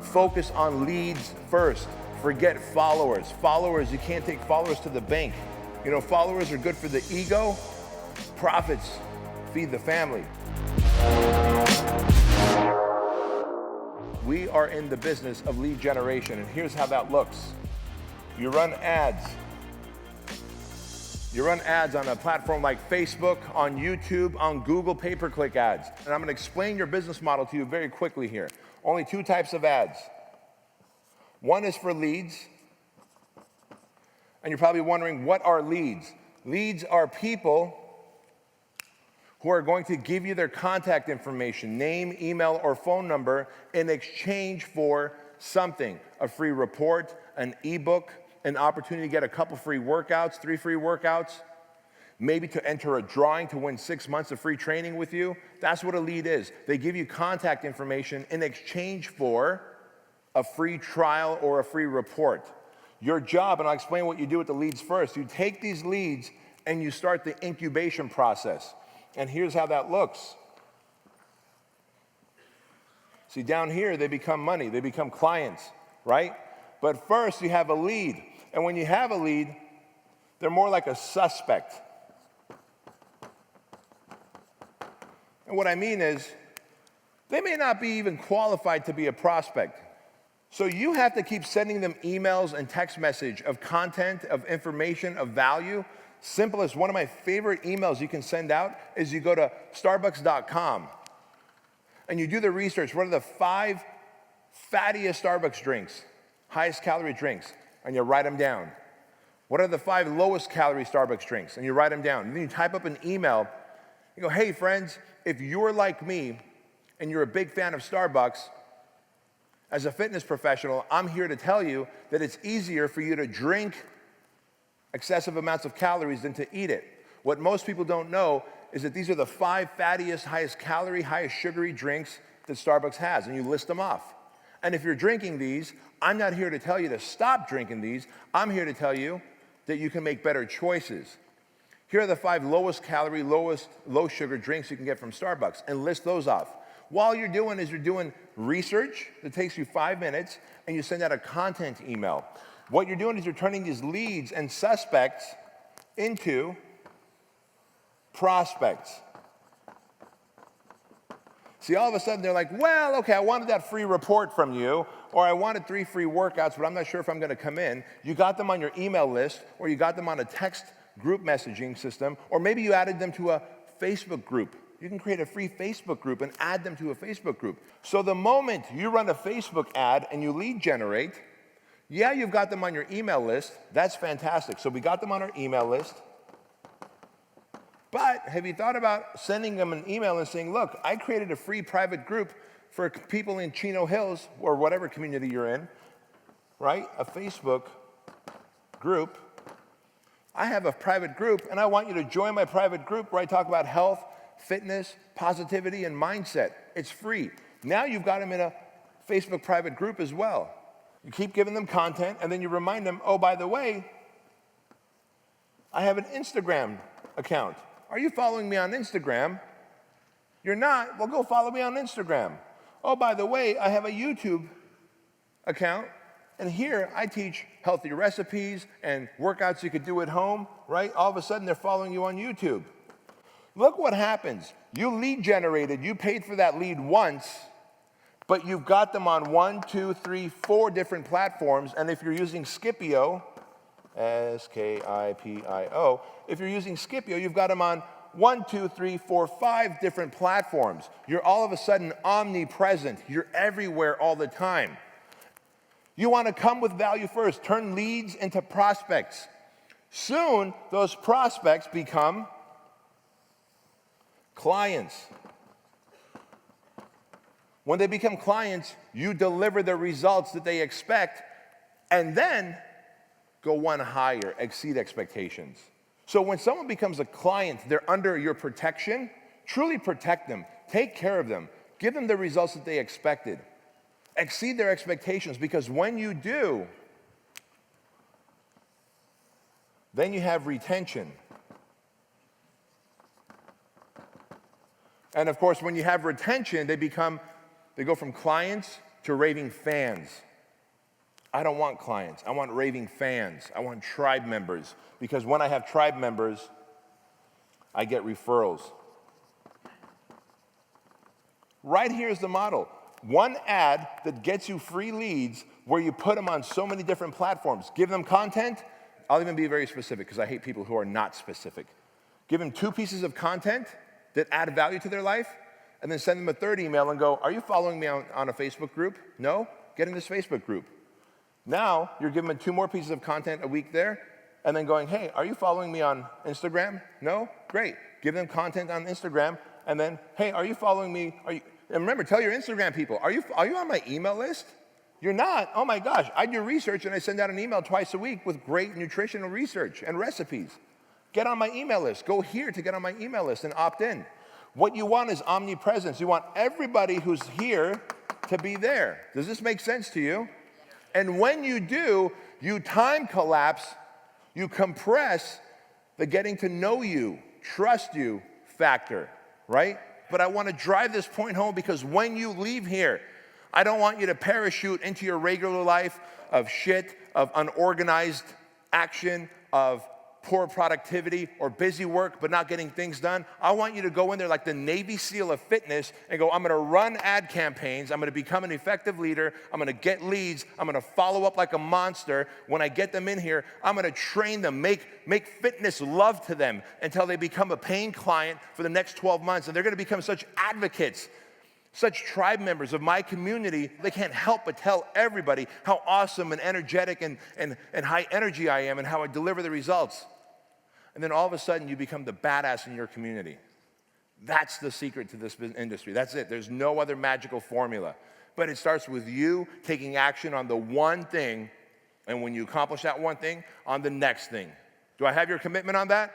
Focus on leads first. Forget followers. Followers, you can't take followers to the bank. You know, followers are good for the ego. Profits feed the family. We are in the business of lead generation, and here's how that looks. You run ads. You run ads on a platform like Facebook, on YouTube, on Google pay-per-click ads. And I'm going to explain your business model to you very quickly here. Only two types of ads. One is for leads. And you're probably wondering, what are leads? Leads are people who are going to give you their contact information, name, email, or phone number in exchange for something. A free report, an ebook, an opportunity to get a couple free workouts, 3 free workouts, maybe to enter a drawing to win 6 months of free training with you. That's what a lead is. They give you contact information in exchange for a free trial or a free report. Your job, and I'll explain what you do with the leads first, you take these leads and you start the incubation process. And here's how that looks. See, down here, they become money. They become clients, right? But first, you have a lead. And when you have a lead, they're more like a suspect. And what I mean is, they may not be even qualified to be a prospect. So you have to keep sending them emails and text message of content, of information, of value. Simplest, one of my favorite emails you can send out is you go to starbucks.com and you do the research. What are the 5 fattiest Starbucks drinks, highest calorie drinks? And you write them down. What are the 5 lowest calorie Starbucks drinks? And you write them down. And then you type up an email. You go, hey friends, if you're like me and you're a big fan of Starbucks, as a fitness professional, I'm here to tell you that it's easier for you to drink excessive amounts of calories than to eat it. What most people don't know is that these are the 5 fattiest, highest calorie, highest sugary drinks that Starbucks has, and you list them off. And if you're drinking these, I'm not here to tell you to stop drinking these. I'm here to tell you that you can make better choices. Here are the 5 lowest calorie, low sugar drinks you can get from Starbucks, and list those off. While you're doing research that takes you 5 minutes, and you send out a content email. What you're doing is you're turning these leads and suspects into prospects. See, all of a sudden they're like, well, okay, I wanted that free report from you, or I wanted 3 free workouts, but I'm not sure if I'm gonna come in. You got them on your email list, or you got them on a text group messaging system, or maybe you added them to a Facebook group. You can create a free Facebook group and add them to a Facebook group. So the moment you run a Facebook ad and you lead generate, yeah, you've got them on your email list. That's fantastic. So we got them on our email list. But have you thought about sending them an email and saying, look, I created a free private group for people in Chino Hills or whatever community you're in, right? A Facebook group. I have a private group, and I want you to join my private group where I talk about health, fitness, positivity, and mindset. It's free. Now you've got them in a Facebook private group as well. You keep giving them content, and then you remind them, oh, by the way, I have an Instagram account. Are you following me on Instagram? You're not? Well, go follow me on Instagram. Oh, by the way, I have a YouTube account, and here I teach healthy recipes and workouts you could do at home, right? All of a sudden, they're following you on YouTube. Look what happens. You lead generated, you paid for that lead once, but you've got them on 1, 2, 3, 4 different platforms, and if you're using Skipio, S-K-I-P-I-O, if you're using Skipio, you've got them on 1, 2, 3, 4, 5 different platforms. You're all of a sudden omnipresent. You're everywhere all the time. You want to come with value first. Turn leads into prospects. Soon, those prospects become clients. When they become clients, you deliver the results that they expect, and then go one higher, exceed expectations. So when someone becomes a client, they're under your protection. Truly protect them. Take care of them. Give them the results that they expected. Exceed their expectations, because when you do, then you have retention. And of course, when you have retention, they go from clients to raving fans. I don't want clients. I want raving fans. I want tribe members. Because when I have tribe members, I get referrals. Right here is the model. One ad that gets you free leads where you put them on so many different platforms. Give them content. I'll even be very specific because I hate people who are not specific. Give them 2 pieces of content that add value to their life, and then send them a 3rd email and go, are you following me on a Facebook group? No? Get in this Facebook group. Now, you're giving them 2 more pieces of content a week there, and then going, hey, are you following me on Instagram? No? Great. Give them content on Instagram, and then, hey, are you following me? And remember, tell your Instagram people, are you on my email list? You're not? Oh my gosh, I do research and I send out an email twice a week with great nutritional research and recipes. Get on my email list. Go here to get on my email list and opt in. What you want is omnipresence. You want everybody who's here to be there. Does this make sense to you? And when you do, you time collapse, you compress the getting to know you, trust you factor, right? But I want to drive this point home because when you leave here, I don't want you to parachute into your regular life of shit, of unorganized action, of poor productivity or busy work but not getting things done. I want you to go in there like the Navy SEAL of fitness and go, I'm going to run ad campaigns. I'm going to become an effective leader. I'm going to get leads. I'm going to follow up like a monster. When I get them in here, I'm going to train them, make fitness love to them until they become a paying client for the next 12 months. And they're going to become such advocates, such tribe members of my community, they can't help but tell everybody how awesome and energetic and high energy I am and how I deliver the results. And then all of a sudden, you become the badass in your community. That's the secret to this industry. That's it. There's no other magical formula. But it starts with you taking action on the one thing, and when you accomplish that one thing, on the next thing. Do I have your commitment on that?